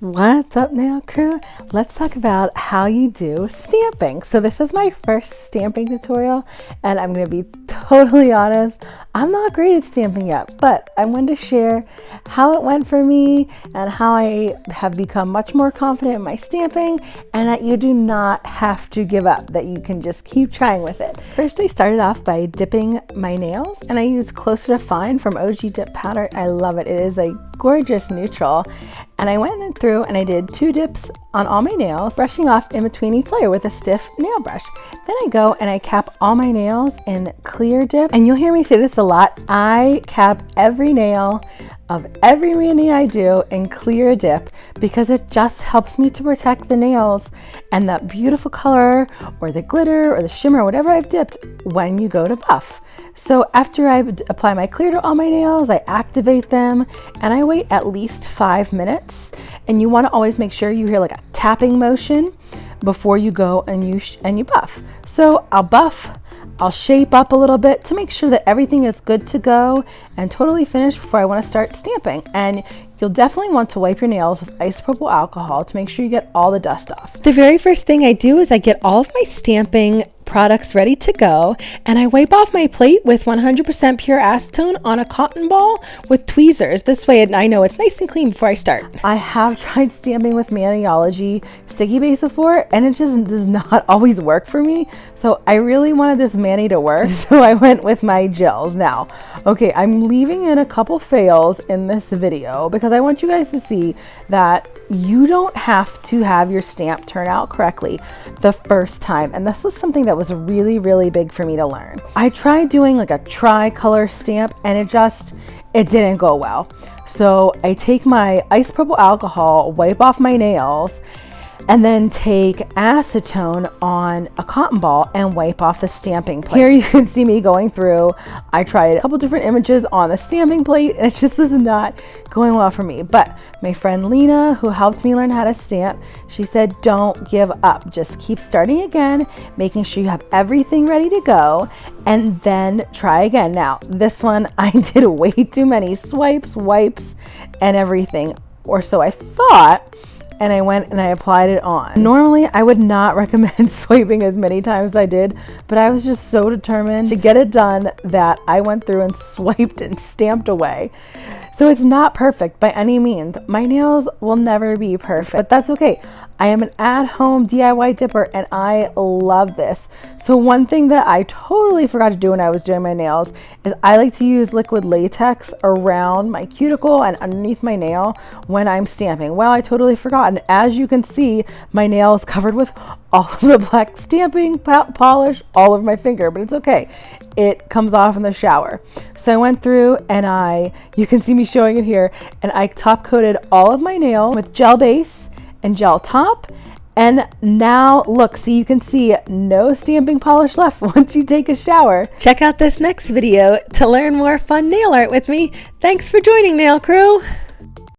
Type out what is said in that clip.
What's up, nail crew? Let's talk about how you do stamping. So this is my first stamping tutorial, and I'm going to be totally honest, I'm not great at stamping yet, but I'm going to share how it went for me and how I have become much more confident in my stamping, and that you do not have to give up, that you can just keep trying with it. First, I started off by dipping my nails, and I used Closer to Fine from OG Dip Powder. I love it. It is a gorgeous neutral. And I went through and I did 2 dips on all my nails, brushing off in between each layer with a stiff nail brush. Then I go and I cap all my nails in clear dip. And you'll hear me say this a lot. I cap every nail of every mani I do in clear dip because it just helps me to protect the nails and that beautiful color or the glitter or the shimmer or whatever I've dipped when you go to buff. So after I apply my clear to all my nails, I activate them and I wait at least 5 minutes. And you want to always make sure you hear like a tapping motion before you go and you buff. So I'll buff, I'll shape up a little bit to make sure that everything is good to go and totally finished before I want to start stamping. And you'll definitely want to wipe your nails with isopropyl alcohol to make sure you get all the dust off. The very first thing I do is I get all of my stamping products ready to go, and I wipe off my plate with 100% pure acetone on a cotton ball with tweezers. This way I know it's nice and clean before I start. I have tried stamping with Maniology sticky base before, and it just does not always work for me. So I really wanted this mani to work, so I went with my gels. Now, okay, I'm leaving in a couple fails in this video because I want you guys to see that you don't have to have your stamp turn out correctly the first time. And this was something that was really big for me to learn. I tried doing like a tri-color stamp and it didn't go well. So I take my isopropyl alcohol, wipe off my nails, and then take acetone on a cotton ball and wipe off the stamping plate. Here you can see me going through. I tried a couple different images on the stamping plate and it just is not going well for me. But my friend Lena, who helped me learn how to stamp, she said, don't give up. Just keep starting again, making sure you have everything ready to go, and then try again. Now, this one, I did way too many swipes, wipes, and everything, or so I thought. And I went and I applied it on. Normally, I would not recommend swiping as many times as I did, but I was just so determined to get it done that I went through and swiped and stamped away. So it's not perfect by any means. My nails will never be perfect, but that's okay. I am an at-home DIY dipper and I love this. So one thing that I totally forgot to do when I was doing my nails is I like to use liquid latex around my cuticle and underneath my nail when I'm stamping. Well, I totally forgot. And as you can see, my nail is covered with all of the black stamping polish all over my finger, but it's okay. It comes off in the shower. So I went through and you can see me showing it here, and I top coated all of my nail with gel base and gel top. And now look, see, you can see no stamping polish left once you take a shower. Check out this next video to learn more fun nail art with me. Thanks for joining, nail crew.